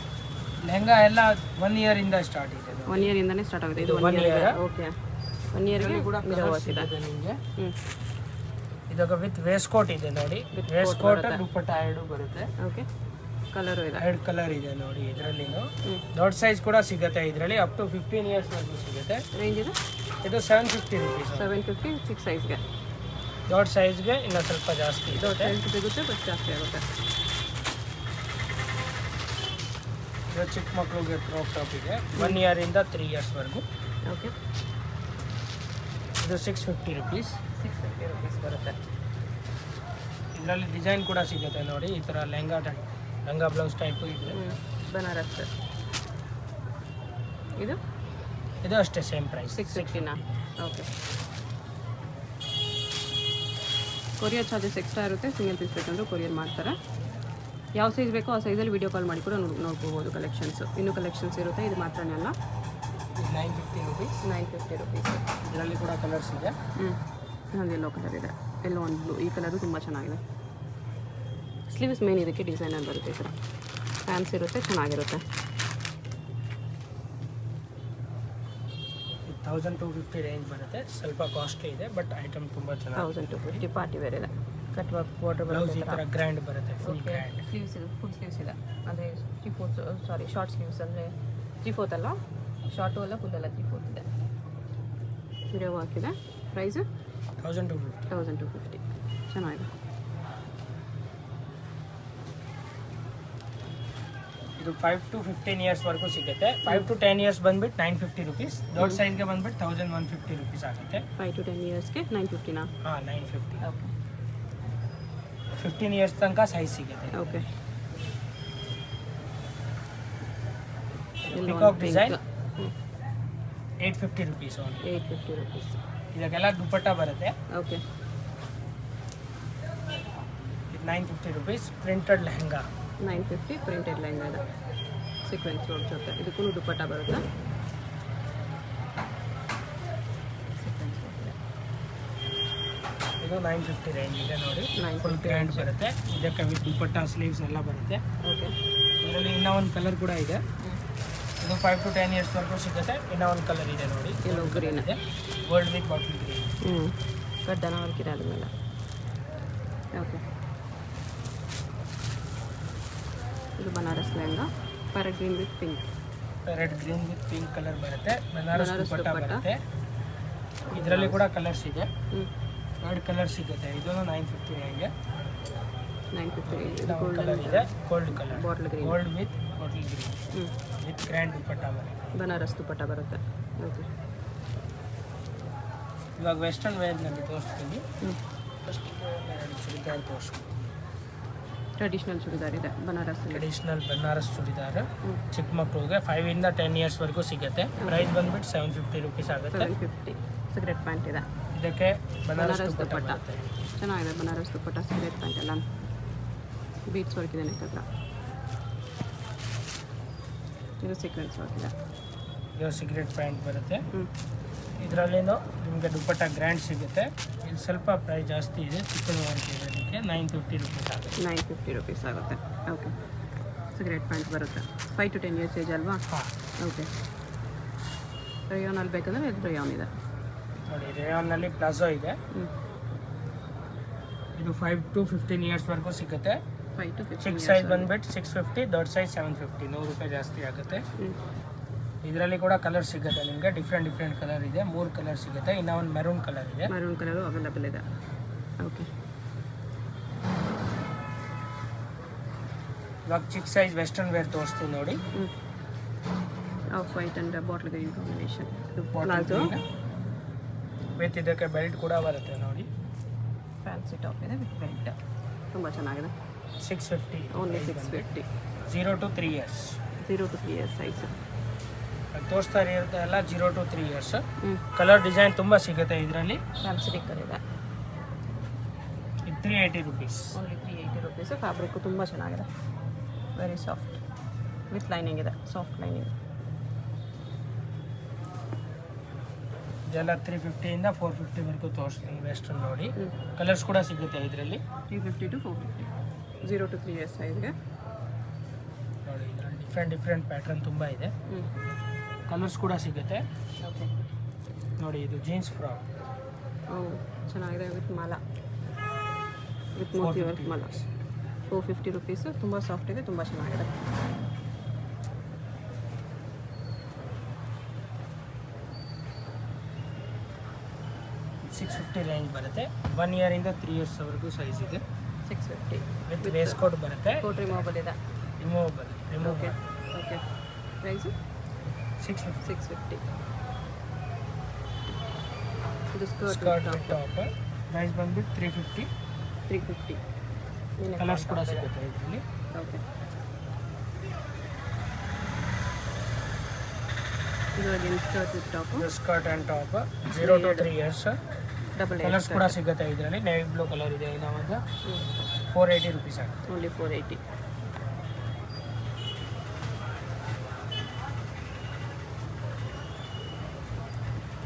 ಲೆಹಂಗಾ ಎಲ್ಲ 1 ಇಯರ್ ಇಂದ ಸ್ಟಾರ್ಟ್ ಇದೆ. 1 ಇಯರಿಂದನೇ ಸ್ಟಾರ್ಟ್ ಆಗುತ್ತೆ. ಇದು 1 ಇಯರ್. ಓಕೆ, 1 ಇಯರ್ಗೆ ಕೂಡ ಮಿರರ್ಸ್ ಇದೆ ನಿಮಗೆ. ಹ್ಞೂ. ಇದಾಗ ವಿತ್ ವೇಸ್ಟ್ ಕೋಟ್ ಇದೆ ನೋಡಿ. ವೇಸ್ಟ್ ಕೋಟ್ ದುಪ್ಪಟ್ಟ ಎರಡು ಬರುತ್ತೆ. ಓಕೆ, ಕಲರು ಇದೆ. 2 ಕಲರ್ ಇದೆ ನೋಡಿ ಇದರಲ್ಲಿನೂ. ದೊಡ್ಡ ಸೈಜ್ ಕೂಡ ಸಿಗುತ್ತೆ ಇದರಲ್ಲಿ, ಅಪ್ ಟು 15 ಇಯರ್ಸ್ ವರೆಗೂ ಸಿಗುತ್ತೆ. ರೇಂಜ್ ಇದೆ ಇದು 750 ರುಪೀಸ್. 750 ಚಿಕ್ಕ ಸೈಜ್ಗೆ. ದೊಡ್ಡ ಸೈಜ್ಗೆ ಇನ್ನೂ ಸ್ವಲ್ಪ ಜಾಸ್ತಿ ದೊಡ್ಡ ಇದೆ. ಸೈಜ್ ಸಿಗುತ್ತೆ, ಬಟ್ ಜಾಸ್ತಿ ಆಗುತ್ತೆ. ಇದು ಚಿಕ್ಕ ಮಕ್ಕಳಿಗೆ ಕ್ರಾಪ್ ಟಾಪ್ ಇದೆ, 1 ಇಯರ್ ಇಂದ 3 ಇಯರ್ಸ್ ವರೆಗೂ. ಓಕೆ, ಇದು 650 ರುಪೀಸ್. 650 ರುಪೀಸ್ ಬರುತ್ತೆ. ಇದರಲ್ಲಿ ಡಿಸೈನ್ ಕೂಡ ಸಿಗುತ್ತೆ ನೋಡಿ, ಈ ಥರ ಲೆಹಂಗಾ ಬ್ಲೌಸ್ ಟೈಪು ಇದೆ. ಬನಾರಸ್. ಇದು ಇದು ಅಷ್ಟೇ ಸೇಮ್ ಪ್ರೈಸ್, 650ನಾ? ಓಕೆ. ಕೊರಿಯರ್ ಚಾರ್ಜಸ್ ಎಕ್ಸ್ಟ್ರಾ ಇರುತ್ತೆ. ಸಿಂಗಲ್ ಪೀಸ್ ಬೇಕಂದ್ರೆ ಕೊರಿಯರ್ ಮಾಡ್ತಾರೆ. ಯಾವ ಸೈಜ್ ಬೇಕೋ ಆ ಸೈಜಲ್ಲಿ ವೀಡಿಯೋ ಕಾಲ್ ಮಾಡಿ ಕೂಡ ನೋಡ್ಕೋಬೋದು ಕಲೆಕ್ಷನ್ಸು. ಇನ್ನೂ ಕಲೆಕ್ಷನ್ಸ್ ಇರುತ್ತೆ, ಇದು ಮಾತ್ರನೇ ಅಲ್ಲ. 950 ರುಪೀಸ್. 950 ರುಪೀಸ್. ಇದರಲ್ಲಿ ಕೂಡ ಕಲರ್ಸ್ ಇದೆ. ಒಂದು ಎಲ್ಲೋ ಕಲರ್ ಇದೆ, ಎಲ್ಲೋ ಒಂದು ಬ್ಲೂ. ಈ ಕಲರು ತುಂಬ ಚೆನ್ನಾಗಿದೆ. ಸ್ಲೀವ್ಸ್ ಮೇನ್ ಇದಕ್ಕೆ ಡಿಸೈನರ್ ಬರುತ್ತೆ. ಈ ಥರ ಫ್ಯಾನ್ಸ್ ಇರುತ್ತೆ, ಚೆನ್ನಾಗಿರುತ್ತೆ. 1250 ರೇಂಜ್ ಬರುತ್ತೆ. ಸ್ವಲ್ಪ ಕಾಸ್ಟ್ಲಿ ಇದೆ, ಬಟ್ ಐಟಮ್ ತುಂಬ ಚೆನ್ನಾಗಿ. 1250 ಪಾರ್ಟಿ ವೇರ್ ಇದೆ. ಕಟ್ ವರ್ಕ್ ಬಾರ್ಡರ್ ಬ್ಲೌಸ್ ಈ ಬರುತ್ತೆ. ಥರ ಗ್ರ್ಯಾಂಡ್ ಬರುತ್ತೆ, ಫುಲ್ ಗ್ರ್ಯಾಂಡ್. ಸ್ಲೀವ್ಸ್ ಇದೆ, ಫುಲ್ ಸ್ಲೀವ್ಸ್ ಇದೆ. ಅಂದರೆ 3/4 ಸಾರಿ ಶಾರ್ಟ್ ಸ್ಲೀವ್ಸ್, ಅಂದರೆ 3/4 ಅಲ್ಲ, ಶಾರ್ಟು ಅಲ್ಲ, ಫುಲ್ ಅಲ್ಲ, 3/4 ಇದೆ. ವಿಡಿಯೋ ಹಾಕಿದೆ. ಪ್ರೈಸು 1250. ಚೆನ್ನಾಗಿದೆ. ಇದು 5 to 15 ಇಯರ್ಸ್ ವರೆಗೂ ಸಿಗುತ್ತೆ. 5 to 10 ಇಯರ್ಸ್ ಬಂದ್ಬಿಟ್ಟು 950 ರುಪೀಸ್. ದೊಡ್ಡ ಸೈಜ್ಗೆ ಬಂದ್ಬಿಟ್ಟು 1150 ರುಪೀಸ್ ಆಗುತ್ತೆ. 5 to 10 ಇಯರ್ಸ್ಗೆ 950ನಾ? ಹಾಂ, 950. ಓಕೆ. 15 ಇಯರ್ಸ್ ತನಕ ಸೈಜ್ ಸಿಗುತ್ತೆ. Okay. Peacock design 850 rupees. 850 rupees. ಇದಕ್ಕೆಲ್ಲ ದುಪ್ಪಟ್ಟ ಬರುತ್ತೆ. ಓಕೆ. ಇದು 950 rupees. Printed lehenga 950 printed lehenga ಇದೆ, ಸೀಕ್ವೆನ್ಸ್ ವರ್ಕ್ ಜೊತೆ. ಇದಕ್ಕೂ ದುಪ್ಪಟ್ಟ ಬರುತ್ತೆ. ಇದು 950 ರೇಂಜ್ ಇದೆ ನೋಡಿ. 950 ಫುಲ್ ಗ್ರ್ಯಾಂಡ್ ಬರುತ್ತೆ. ಇದಕ್ಕೆ ವಿತ್ ದುಪ್ಪಟ್ಟ ಸ್ಲೀವ್ಸ್ ಎಲ್ಲ ಬರುತ್ತೆ. ಓಕೆ. ಇದರಲ್ಲಿ ಇನ್ನೂ ಒಂದು ಕಲರ್ ಕೂಡ ಇದೆ. ಇದು 5 to 10 ಇಯರ್ಸ್ ವರೆಗೂ ಸಿಗುತ್ತೆ. ಇನ್ನೂ ಒಂದು ಕಲರ್ ಇದೆ ನೋಡಿ, ಎಲ್ಲೋ ಗ್ರೀನ್ ಇದೆ. Gold with bottle green. ಕಡ್ಡನ ವರ್ಕ್ ಇದೆ ಅದ್ರ ಮೇಲೆ. ಓಕೆ. ಇದು Banaras lehenga, parrot green with pink. Red green with pink colour ಬರುತ್ತೆ. ಬನಾರಸ್ ದುಪ್ಪಟ್ಟ ಬರುತ್ತೆ. ಇದರಲ್ಲಿ ಕೂಡ ಕಲರ್ಸ್ ಇದೆ. 2 ಕಲರ್ ಸಿಗುತ್ತೆ. ಇದು 950 ರೇಂಜ್. 950 ಇದು ಕಲರ್ ಇದೆ, gold colour, bottle green. Gold with bottle green with grand dupatta ಬರುತ್ತೆ. ಬನಾರಸ್ ದುಪ್ಪಟ್ಟ ಬರುತ್ತೆ. ಓಕೆ. ಇವಾಗ ವೆಸ್ಟರ್ನ್ ವೇರ್ನಲ್ಲಿ ತೋರಿಸ್ತೀನಿ. ಫಸ್ಟ್ ಚೂಡಿದಾರ್ ತೋರಿಸ್ತೀನಿ. ಟ್ರೆಡಿಷ್ನಲ್ ಚೂಡಿದಾರ್ ಇದೆ ಬನಾರಸ್. ಟ್ರೆಡಿಷ್ನಲ್ ಬನಾರಸ್ ಚೂಡಿದಾರ್ ಚಿಕ್ಕ ಮಕ್ಕಳಿಗೆ 5 ಇಂದ 10 ಇಯರ್ಸ್ ವರೆಗೂ ಸಿಗುತ್ತೆ. ಪ್ರೈಸ್ ಬಂದ್ಬಿಟ್ಟು 750 ರುಪೀಸ್ ಆಗುತ್ತೆ. 750. ಸಿಗರೇಟ್ ಪ್ಯಾಂಟ್ ಇದೆ. ಇದಕ್ಕೆ ಬನಾರಸ್ ಬನಾರಸ್ ದುಪ್ಪಟ್ಟ ದುಪ್ಪಟ್ಟ ಬರುತ್ತೆ. ಚೆನ್ನಾಗಿದೆ. ಬನಾರಸ್ ದುಪ್ಪಟ್ಟ, ಸಿಗರೇಟ್ ಪ್ಯಾಂಟ್ ಎಲ್ಲ ಬೀಟ್ಸ್ ವರ್ಕ್ ಇದೆ ನೆಕ್ ಹತ್ರ. ಇದು ಸೀಕ್ವೆನ್ಸ್ ವರ್ಕ್ ಇದೆ. ಇದು ಸಿಗರೇಟ್ ಪ್ಯಾಂಟ್ ಬರುತ್ತೆ. ಇದರಲ್ಲಿನೂ ನಿಮಗೆ ದುಪ್ಪಟ್ಟ ಗ್ರ್ಯಾಂಡ್ ಸಿಗುತ್ತೆ. ಇದು ಸ್ವಲ್ಪ ಪ್ರೈಸ್ ಜಾಸ್ತಿ ಇದೆ, ಚಿಕನ್ ವರ್ಕ್ ಇದೆ. ಅದಕ್ಕೆ 950 ರುಪೀಸ್ ಆಗುತ್ತೆ. 950 ರುಪೀಸ್ ಆಗುತ್ತೆ. ಓಕೆ. ಸಿಗರೇಟ್ ಪ್ಯಾಂಟ್ ಬರುತ್ತೆ. 5 to 10 ಇಯರ್ಸ್ ಏಜ್ ಅಲ್ವಾ? ಹಾಂ. ಓಕೆ. ರೇಯಾನಲ್ಲಿ ಬೇಕಂದ್ರೆ ಇದು ರೇಯಾನ್ ಇದೆ ನೋಡಿ. ರೇಯಾನ್ನಲ್ಲಿ ಪ್ಲಾಜೋ ಇದೆ. ಇದು 5 to 15 ಇಯರ್ಸ್ ವರೆಗೂ ಸಿಗುತ್ತೆ. 5 to 15 ಚಿಕ್ಕ ಸೈಜ್ ಬಂದ್ಬಿಟ್ಟು 650, ದೊಡ್ಡ ಸೈಜ್ 750. 100 ರೂಪಾಯಿ ಜಾಸ್ತಿ ಆಗುತ್ತೆ. ಇದರಲ್ಲಿ ಕೂಡ ಕಲರ್ ಸಿಗುತ್ತೆ ನಿಮಗೆ. ಡಿಫ್ರೆಂಟ್ ಕಲರ್ ಇದೆ. 3 ಕಲರ್ ಸಿಗುತ್ತೆ. ಇನ್ನೂ ಒಂದು ಮೆರೂನ್ ಕಲರ್ ಇದೆ. ಮೆರೂನ್ ಕಲರು ಅವೈಲೇಬಲ್ ಇದೆ. ಓಕೆ. ಇವಾಗ ಚಿಕ್ಕ ಸೈಜ್ ವೆಸ್ಟರ್ನ್ ವೇರ್ ತೋರಿಸ್ತೀನಿ ನೋಡಿ. Of white and bottle green combination. Palazzo with ಇದಕ್ಕೆ ಬೆಲ್ಟ್ ಕೂಡ ಬರುತ್ತೆ ನೋಡಿ. ಫ್ಯಾನ್ಸಿ ಟಾಪ್ ಇದೆ ವಿತ್ ಬೆಲ್ಟ್. ತುಂಬ ಚೆನ್ನಾಗಿದೆ. 650. Only 650. 0 to 3 years. 0 to 3 years size ತೋರಿಸ್ತಾ ಇರುತ್ತೆ ಎಲ್ಲ 0 to 3 ಇಯರ್ಸ್. ಕಲರ್ ಡಿಸೈನ್ ತುಂಬ ಸಿಗುತ್ತೆ ಇದರಲ್ಲಿ. ಫ್ಯಾನ್ಸಿ ಡಿಕ್ಕರ್ ಇದೆ. ಇದು 380 ರುಪೀಸ್. Only 380 rupees. ಫ್ಯಾಬ್ರಿಕ್ಕು ತುಂಬ ಚೆನ್ನಾಗಿದೆ. ವೆರಿ ಸಾಫ್ಟ್ ವಿತ್ ಲೈನಿಂಗ್ ಇದೆ, ಸಾಫ್ಟ್ ಲೈನಿಂಗ್. ಇದೆಲ್ಲ 350 ಇಂದ 450 ವರೆಗೂ ತೋರಿಸ್ತೀನಿ ವೆಸ್ಟರ್ನ್ ನೋಡಿ. ಕಲರ್ಸ್ ಕೂಡ ಸಿಗುತ್ತೆ ಇದರಲ್ಲಿ. 350 to 450. 0 to 3 years ಸೈಜ್ಗೆ different pattern ತುಂಬ ಇದೆ. ಕಲರ್ಸ್ ಕೂಡ ಸಿಗುತ್ತೆ ಓಕೆ. ನೋಡಿ. ಇದು ಜೀನ್ಸ್ ಫ್ರಾಕ್ ಚೆನ್ನಾಗಿದೆ ವಿತ್ ಮಾಲ, ವಿತ್ ಮೋತಿ ವರ್ಕ್ ಮಾಲ. 450 ರುಪೀಸು. ತುಂಬ ಸಾಫ್ಟ್ ಇದೆ, ತುಂಬ ಚೆನ್ನಾಗಿದೆ. $650 ರೇಂಜ್ ಬರುತ್ತೆ. 1 ಇಯರಿಂದ 3 ಇಯರ್ಸ್ವರೆಗೂ ಸೈಜ್ ಇದೆ. 650 ವಿತ್ ವೇಸ್ಟ್ ಕೋಟ್ ಬರುತ್ತೆ. ಕೋಟ್ ರಿಮೂವಬಲ್ ಇದೆ. Remove okay okay. ಪ್ರೈಸು 650. 650. ಇದು ಸ್ಕರ್ಟ್ ಟಾಪ್ ಪ್ರೈಸ್ ಬಂದ್ಬಿಟ್ಟು 350. 350. ಕಲರ್ಸ್ ಕೂಡ ಸಿಗುತ್ತೆ ಇದರಲ್ಲಿ. ಓಕೆ. ಇದು ಅಗೇನ್ ಸ್ಕರ್ಟ್ ವಿತ್ ಟಾಪ್. ಇದು skirt and top 0 to 3 years. Double colours ಕೂಡ ಸಿಗುತ್ತೆ ಇದರಲ್ಲಿ. ನೇವಿ ಬ್ಲೂ ಕಲರ್ ಇದೆ. ಇನ್ನಾವಾಗ 480 ರುಪೀಸ್ ಆಗುತ್ತೆ. ಓನ್ಲಿ 480.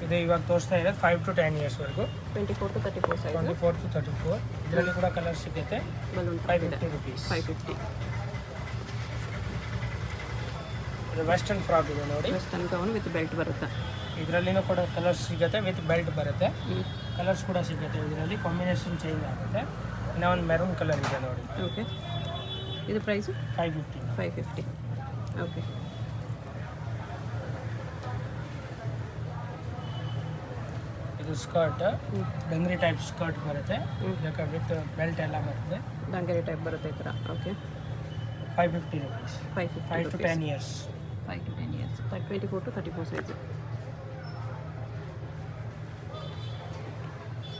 ಇದು ಇವಾಗ ತೋರಿಸ್ತಾ ಇರೋದು 5 to 10 ಇಯರ್ಸ್ವರೆಗೂ. 24 to 34 size. 24 to 34. ಇದರಲ್ಲಿ ಕೂಡ ಕಲರ್ ಸಿಗುತ್ತೆ. Balloon 550 rupees. 550. ಇದು ವೆಸ್ಟರ್ನ್ ಫ್ರಾಕ್ ಇದೆ ನೋಡಿ. ವೆಸ್ಟರ್ನ್ ಗೌನ್ ವಿತ್ ಬೆಲ್ಟ್ ಬರುತ್ತೆ. ಇದರಲ್ಲಿನೂ ಕೂಡ ಕಲರ್ಸ್ ಸಿಗುತ್ತೆ ವಿತ್ ಬೆಲ್ಟ್ ಬರುತ್ತೆ. ಕಲರ್ಸ್ ಕೂಡ ಸಿಗುತ್ತೆ ಇದರಲ್ಲಿ. ಕಾಂಬಿನೇಷನ್ ಚೇಂಜ್ ಆಗುತ್ತೆ. ಇನ್ನೂ ಒಂದು ಮೆರೂನ್ ಕಲರ್ ಇದೆ ನೋಡಿ. ಓಕೆ. ಇದು ಪ್ರೈಸು 550. 550. ಓಕೆ. ಇದು ಸ್ಕರ್ಟ್ ಡಂಗ್ರಿ ಟೈಪ್ ಸ್ಕರ್ಟ್ ಬರುತ್ತೆ. ಇದಕ್ಕೆ ವಿತ್ ಬೆಲ್ಟ್ ಎಲ್ಲ ಬರುತ್ತೆ. ಡಂಗರಿ ಟೈಪ್ ಬರುತ್ತೆ ಈ ಥರ. Okay. 550 rupees. 550 5 to 10 years. 5 to 10 years. 24 to 34 size.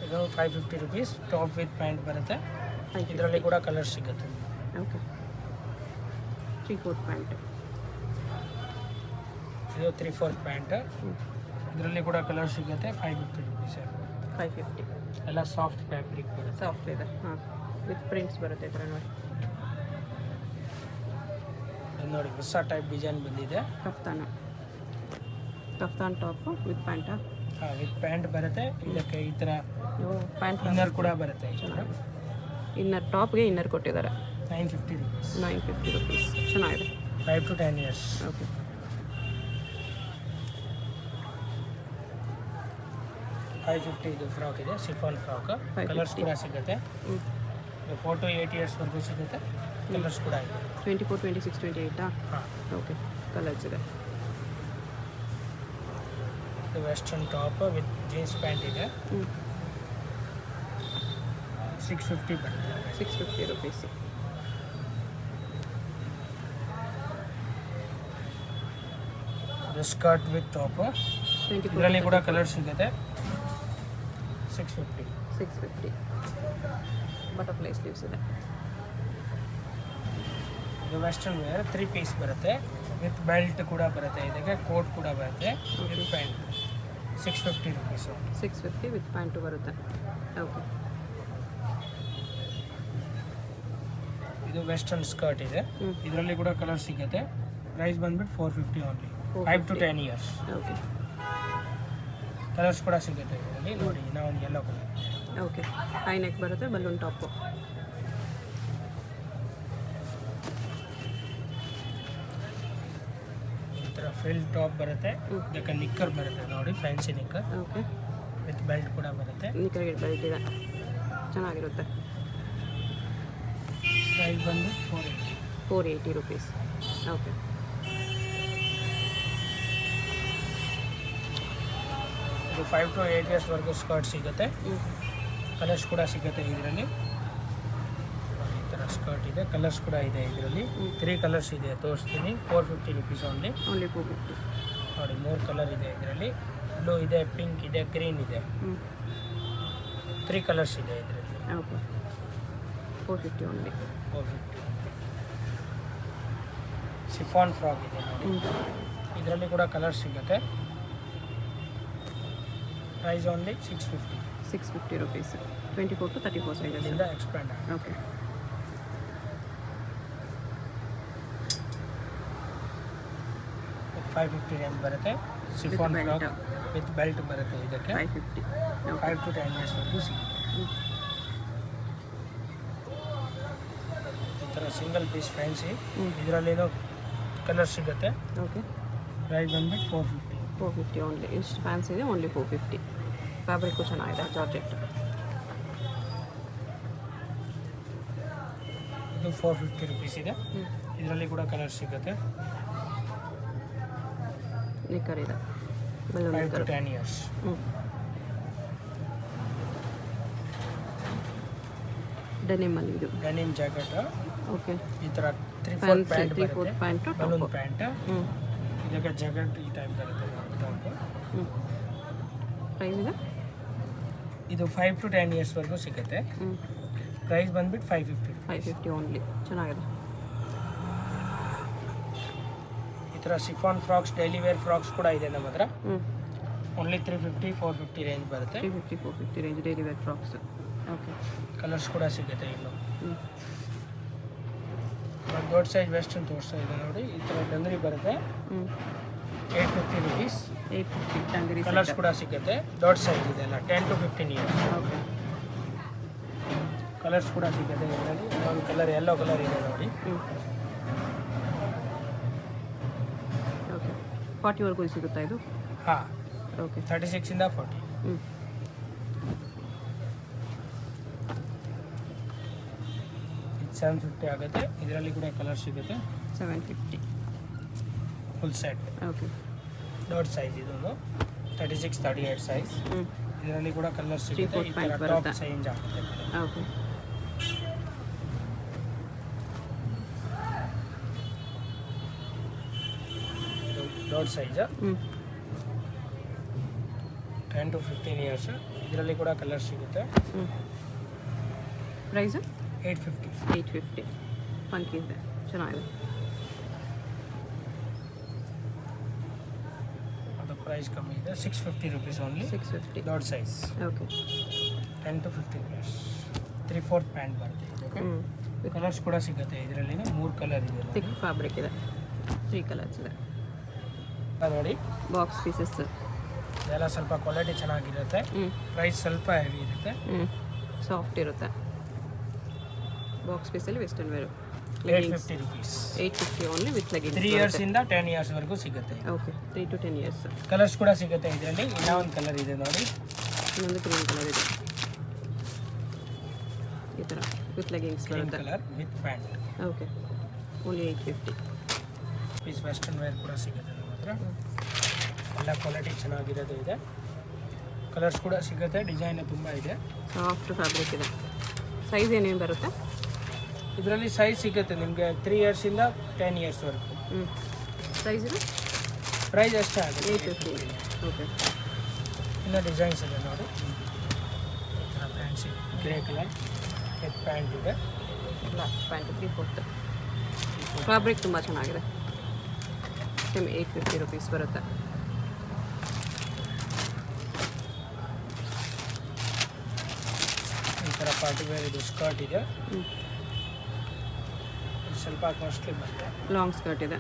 ಇದು 550 ರುಪೀಸ್. ಟಾಪ್ ವಿತ್ ಪ್ಯಾಂಟ್ ಬರುತ್ತೆ. ಇದರಲ್ಲಿ ಕೂಡ ಕಲರ್ ಸಿಗುತ್ತೆ. ಓಕೆ. 3/4 ಪ್ಯಾಂಟ್. ಇದು 3/4 ಪ್ಯಾಂಟ್. ಇದರಲ್ಲಿ ಕೂಡ ಕಲರ್ ಸಿಗುತ್ತೆ. 550 ರುಪೀಸ್. 550. ಎಲ್ಲ ಸಾಫ್ಟ್ ಫ್ಯಾಬ್ರಿಕ್ ಬರುತ್ತೆ. ಸಾಫ್ಟ್ ಇದೆ. ಹಾಂ, ವಿತ್ ಪ್ರಿಂಟ್ಸ್ ಬರುತ್ತೆ ಈ ಥರ ನೋಡಿ. ಇದು ನೋಡಿ ಹೊಸ ಟೈಪ್ ಡಿಸೈನ್ ಬಂದಿದೆ. ಕಫ್ತಾನ್ ಟಾಪ್ ವಿತ್ ಪ್ಯಾಂಟಾ? ಹಾಂ, ವಿತ್ ಪ್ಯಾಂಟ್ ಬರುತ್ತೆ. ಇದಕ್ಕೆ ಈ ಥರ ಪ್ಯಾಂಟ್ ಇನ್ನರ್ ಕೂಡ ಬರುತ್ತೆ. ಇನ್ನರ್ ಟಾಪ್ಗೆ ಇನ್ನರ್ ಕೊಟ್ಟಿದ್ದಾರೆ. 950 ರುಪೀಸ್. 950 ರುಪೀಸ್. ಚೆನ್ನಾಗಿದೆ. 5 to 10 ಇಯರ್ಸ್. ಓಕೆ. 550 ಇದು ಫ್ರಾಕ್ ಇದೆ. Chiffon frock. 550. ಕಲರ್ಸ್ ಕೂಡ ಸಿಗುತ್ತೆ. 4 to 8 ಇಯರ್ಸ್ವರೆಗೂ ಸಿಗುತ್ತೆ. ಕಲರ್ಸ್ ಕೂಡ ಇದೆ. 24, 26, 28 ಹಾಂ. ಓಕೆ. ಕಲರ್ಸ್ ಇದೆ. ಇದು western top with jeans pant ಇದೆ. 650 ಬರುತ್ತೆ. 650 ರುಪೀಸ್. ಇದು ಸ್ಕರ್ಟ್ ವಿತ್ ಟಾಪ್. ಇದರಲ್ಲಿ ಕೂಡ ಕಲರ್ ಸಿಗುತ್ತೆ. 650. 650. ಬಟರ್ಫ್ಲೈ ಸ್ಲೀವ್ಸ್ ಇದೆ. ಇದು ವೆಸ್ಟರ್ನ್ ವೇರ್ 3 ಪೀಸ್ ಬರುತ್ತೆ. ವಿತ್ ಬೆಲ್ಟ್ ಕೂಡ ಬರುತ್ತೆ. ಇದಕ್ಕೆ ಕೋಟ್ ಕೂಡ ಬರುತ್ತೆ. With pant 650 rupees. 650 with pant ಬರುತ್ತೆ. ಓಕೆ. ಇದು ವೆಸ್ಟರ್ನ್ ಸ್ಕರ್ಟ್ ಇದೆ. ಇದರಲ್ಲಿ ಕೂಡ ಕಲರ್ ಸಿಗುತ್ತೆ. ಪ್ರೈಸ್ ಬಂದ್ಬಿಟ್ಟು 450 only. 5 to 10 years. Okay. Colours ಕೂಡ ಸಿಗುತ್ತೆ ಇದರಲ್ಲಿ ನೋಡಿ. ಇನ್ನೂ ಒಂದು yellow colour. Okay. High neck ಬರುತ್ತೆ. Balloon top. ಈ ಥರ ಫ್ರಿಲ್ ಟಾಪ್ ಬರುತ್ತೆ. ಇದಕ್ಕೆ ನಿಕ್ಕರ್ ಬರುತ್ತೆ ನೋಡಿ. Fancy knicker okay. With belt ಕೂಡ ಬರುತ್ತೆ. ನಿಕ್ಕರ್ಗೆ ಬೆಲ್ಟ್ ಇದೆ. ಚೆನ್ನಾಗಿರುತ್ತೆ. ಪ್ರೈಸ್ ಬಂದು 480. 480 ರುಪೀಸ್. ಓಕೆ. ಇದು 5 to 8 ಇಯರ್ಸ್ವರೆಗೂ ಸ್ಕರ್ಟ್ ಸಿಗುತ್ತೆ. ಕಲರ್ಸ್ ಕೂಡ ಸಿಗುತ್ತೆ ಇದರಲ್ಲಿ. ಈ ಥರ ಸ್ಕರ್ಟ್ ಇದೆ. ಕಲರ್ಸ್ ಕೂಡ ಇದೆ ಇದರಲ್ಲಿ. 3 ಕಲರ್ಸ್ ಇದೆ. ತೋರಿಸ್ತೀನಿ. 450 ರುಪೀಸ್ ಓನ್ಲಿ. ಓನ್ಲಿ 450. ನೋಡಿ 3 ಕಲರ್ ಇದೆ ಇದರಲ್ಲಿ. ಬ್ಲೂ ಇದೆ, ಪಿಂಕ್ ಇದೆ, ಗ್ರೀನ್ ಇದೆ. 3 ಕಲರ್ಸ್ ಇದೆ ಇದರಲ್ಲಿ. ಓಕೆ. 450 ಓನ್ಲಿ. 450. ಸಿಫಾನ್ ಫ್ರಾಕ್ ಇದೆ ನೋಡಿ. ಇದರಲ್ಲಿ ಕೂಡ ಕಲರ್ ಸಿಗುತ್ತೆ. Price only 650. 650 rupees. 24 to 34 sizes. ಇದರಿಂದ ಎಕ್ಸ್ಪ್ಯಾಂಡ್ ಆಗುತ್ತೆ. ಓಕೆ. ವಿತ್ 550 ರೇಂಜ್ ಬರುತ್ತೆ. ಸಿಫಾನ್ ಫ್ರಾಕ್ ವಿತ್ ಬೆಲ್ಟ್ ಬರುತ್ತೆ. ಇದಕ್ಕೆ 550. 5 to 10 ಇಯರ್ಸ್ವರೆಗೂ ಸಿಗುತ್ತೆ. ಈ ಥರ ಸಿಂಗಲ್ ಪೀಸ್ ಫ್ಯಾನ್ಸಿ. ಇದರಲ್ಲಿನೂ ಕಲರ್ ಸಿಗುತ್ತೆ. ಓಕೆ, ಪ್ರೈಸ್ ಬಂದ್ಬಿಟ್ಟು 450. 450 ಓನ್ಲಿ. ಇಷ್ಟು ಫ್ಯಾನ್ಸ್ ಇದೆ, ಓನ್ಲಿ 450. ಫ್ಯಾಬ್ರಿಕ್ಕು ಚೆನ್ನಾಗಿದೆ, ಜಾರ್ಜೆಟ್. ಇದು 450 ರುಪೀಸ್ ಇದೆ. ಇದರಲ್ಲಿ ಕೂಡ ಕಲರ್ ಸಿಗುತ್ತೆ. ನಿಕ್ಕರ್ ಇದೆ, ಬಲೂನ್ 5 to ನಿಕ್ಕರ್. 10 years. ಡೆನಿಮಲ್ಲಿ ಇದು. Denim jacket. ಓಕೆ, ಈ ಥರ 3/4 ಫ್ಯಾನ್ಸಿ ಪ್ಯಾಂಟ್ 3/4 ಬರುತ್ತೆ. Pant, balloon pant. ಇದಕ್ಕೆ ಜಾಕೆಟ್ ಈ ಟೈಪ್ ಬರುತ್ತೆ ಟಾಪ್. ಪ್ರೈಸ್ ಇದೆ. ಇದು 5 to 10 years ವರೆಗೂ ಸಿಗುತ್ತೆ. ಪ್ರೈಸ್ ಬಂದ್ಬಿಟ್ಟು 550. 550 ಓನ್ಲಿ, ಚೆನ್ನಾಗಿದೆ. ಈ ಥರ chiffon frocks, daily wear frocks ಕೂಡ ಇದೆ ನಮ್ಮ ಹತ್ರ. ಓನ್ಲಿ 350 450 ರೇಂಜ್ ಬರುತ್ತೆ. 350 450 range daily wear frocks. Okay, colours ಕೂಡ ಸಿಗುತ್ತೆ ಇನ್ನು. ದೊಡ್ಡ ಸೈಜ್ ವೆಸ್ಟರ್ನ್ ತೋರಿಸ್ತಾ ಇದೆ ನೋಡಿ. ಈ ಥರ ಡಂಗರಿ ಬರುತ್ತೆ. 850 ರುಪೀಸ್. 850 ಟಂಗರಿ. ಕಲರ್ಸ್ ಕೂಡ ಸಿಗುತ್ತೆ. ದೊಡ್ಡ ಸೈಜ್ ಇದೆ ಅಲ್ಲ, 10 to 15 years. ಓಕೆ, ಕಲರ್ಸ್ ಕೂಡ ಸಿಗುತ್ತೆ ಇದರಲ್ಲಿ. ಒಂದು ಕಲರ್ ಯೆಲ್ಲೋ ಕಲರ್ ಇದೆ ನೋಡಿ. ಓಕೆ, 40ವರೆಗೂ ಸಿಗುತ್ತಾ ಇದು? ಹಾಂ, ಓಕೆ. 36 ಇಂದ 40. ಇದು 750 ಆಗುತ್ತೆ. ಇದರಲ್ಲಿ ಕೂಡ ಕಲರ್ ಸಿಗುತ್ತೆ. 750 ಫುಲ್ ಸೆಟ್. ಓಕೆ. ದೊಡ್ಡ ಸೈಜ್ ಇದೊಂದು 36 38 ಸೈಜ್. ಇದರಲ್ಲಿ ಕೂಡ ಕಲರ್ ಸಿಗುತ್ತೆ. 3/4 ಈ ಪ್ಯಾಂಟ್ ಥರ ಟಾಪ್ ಬರುತ್ತೆ. ಚೇಂಜ್ ಆಗುತ್ತೆ. ಓಕೆ, ಇದು ದೊಡ್ಡ ಸೈಜ್ 10 to 15 years. ಇದರಲ್ಲಿ ಕೂಡ ಕಲರ್ ಸಿಗುತ್ತೆ. ಪ್ರೈಸು 850. 850. ಫಂಕಿ ಇದೆ, ಚೆನ್ನಾಗಿದೆ. ಅದು ಪ್ರೈಸ್ ಕಮ್ಮಿ ಇದೆ. 650 ರುಪೀಸ್ ಓನ್ಲಿ. 650. ದೊಡ್ಡ size okay. 10 to 15 years. 3/4 pant ಬರುತ್ತೆ ಇದಕ್ಕೆ. ಕಲರ್ಸ್ ಕೂಡ ಸಿಗುತ್ತೆ. ಇದರಲ್ಲಿ 3 ಕಲರ್ ಇದೆ ಥಿಕ್ ಫ್ಯಾಬ್ರಿಕ್ ಇದೆ, 3 ಕಲರ್ಸ್ ಇದೆ. ನೋಡಿ, ಬಾಕ್ಸ್ ಪೀಸಸ್ ಇದೆಲ್ಲ ಸ್ವಲ್ಪ ಕ್ವಾಲಿಟಿ ಚೆನ್ನಾಗಿರುತ್ತೆ. ಪ್ರೈಸ್ ಸ್ವಲ್ಪ ಹೆವಿ ಇರುತ್ತೆ. ಸಾಫ್ಟ್ ಇರುತ್ತೆ. ಬಾಕ್ಸ್ ಪೀಸಲ್ಲಿ western wear. 850 rupees. 850 only with leggings. 3 years ಇಂದ 10 years ವರೆಗೂ ಸಿಗುತ್ತೆ. Okay, 3 to 10 years. ಕಲರ್ಸ್ ಕೂಡ ಸಿಗುತ್ತೆ ಇದರಲ್ಲಿ. ಇನ್ನೂ ಒಂದು ಕಲರ್ ಇದೆ ನೋಡಿ. ಇನ್ನೊಂದು ಗ್ರೀನ್ ಕಲರ್ ಇದೆ, ಈ ಥರ ವಿತ್ ಲೆಗಿಂಗ್ಸ್ ಗ್ರೀನ್ ಬರುತ್ತೆ. Colour with pant. Okay, only 850. Piece western wear ಕೂಡ ಸಿಗುತ್ತೆ ನಮ್ಮ ಹತ್ರ. ಎಲ್ಲ ಕ್ವಾಲಿಟಿ ಚೆನ್ನಾಗಿರೋದು ಇದೆ. ಕಲರ್ಸ್ ಕೂಡ ಸಿಗುತ್ತೆ. ಡಿಸೈನ್ ತುಂಬ ಇದೆ. ಸಾಫ್ಟ್ ಫ್ಯಾಬ್ರಿಕ್ ಇದೆ. ಸೈಜ್ ಏನೇನು ಬರುತ್ತೆ? ಇದರಲ್ಲಿ ಸೈಜ್ ಸಿಗುತ್ತೆ ನಿಮಗೆ 3 years ಇಂದ 10 years ವರೆಗೂ. ಸೈಜ್ ಇದೆ ಪ್ರೈಸ್ ಅಷ್ಟೇ ಆಗುತ್ತೆ. 850. ಓಕೆ, ಇನ್ನು ಡಿಸೈನ್ಸ್ ಇದೆ ನೋಡಿ. Fancy grey colour with pant ಇದೆ. Black pant 3/4. ಫ್ಯಾಬ್ರಿಕ್ ತುಂಬ ಚೆನ್ನಾಗಿದೆ. ಸೇಮ್ 850 ರುಪೀಸ್ ಬರುತ್ತೆ. ಈ ಥರ ಪಾರ್ಟಿ ವೇರ್ ಇದು ಸ್ಕರ್ಟ್ ಇದೆ. ಇದು ಸ್ವಲ್ಪ ಕಾಸ್ಟ್ಲಿ ಬರುತ್ತೆ. ಲಾಂಗ್ ಸ್ಕರ್ಟ್ ಇದೆ.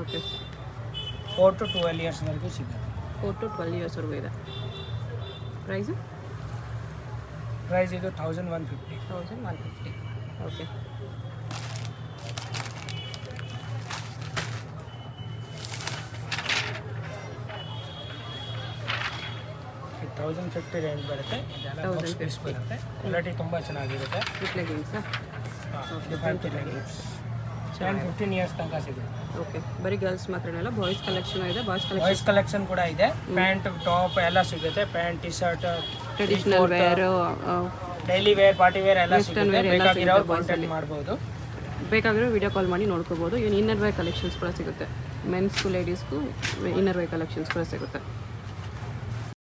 ಓಕೆ, 4 to 12 years ವರೆಗೂ ಸಿಗುತ್ತೆ. 4 to 12 ಇಯರ್ಸ್ವರೆಗೂ ಇದೆ. ಪ್ರೈಸು ಪ್ರೈಸ್ ಇದು 1150. 1150. ಓಕೆ, ಇದು 1050 ರೇಂಜ್ ಬರುತ್ತೆ. ಇದೆಲ್ಲ ಬಾಕ್ಸ್ ಪೀಸ್ ಬರುತ್ತೆ. ಕ್ವಾಲಿಟಿ ತುಂಬ ಚೆನ್ನಾಗಿರುತ್ತೆ. ವಿತ್ ಲೆಗಿಂಗ್ಸಾ? ಇದು 10-15 years ತನಕ ಸಿಗುತ್ತೆ. ಓಕೆ, ಬರೀ ಗರ್ಲ್ಸ್ ಮಾತ್ರನಲ್ಲ, ಬಾಯ್ಸ್ ಕಲೆಕ್ಷನ್ ಇದೆ. ಬಾಯ್ಸ್ ಬಾಯ್ಸ್ ಕಲೆಕ್ಷನ್ ಕೂಡ ಇದೆ. ಪ್ಯಾಂಟ್ ಟಾಪ್ ಎಲ್ಲ ಸಿಗುತ್ತೆ. Pant T shirt traditional wear, daily wear party wear ಎಲ್ಲ ವೆಸ್ಟರ್ನ್ ಸಿಗುತ್ತೆ. ವೇರ್ ಎಲ್ಲ ಬೇಕಾಗಿರೋ ಸಿಗುತ್ತೆ ಕಾಂಟ್ಯಾಕ್ಟ್ ಬಾಯ್ಸಲ್ಲಿ. ಮಾಡ್ಬೋದು. ಬೇಕಾಗಿರೋ ವಿಡಿಯೋ ಕಾಲ್ ಮಾಡಿ ನೋಡ್ಕೋಬೋದು. ಇವನ್ ಇನ್ನರ್ ವೇರ್ ಕಲೆಕ್ಷನ್ಸ್ ಕೂಡ ಸಿಗುತ್ತೆ. ಮೆನ್ಸ್ಗೂ ಲೇಡೀಸ್ಗೂ ಇನ್ನರ್ ವೇರ್ ಕಲೆಕ್ಷನ್ಸ್ ಕೂಡ ಸಿಗುತ್ತೆ.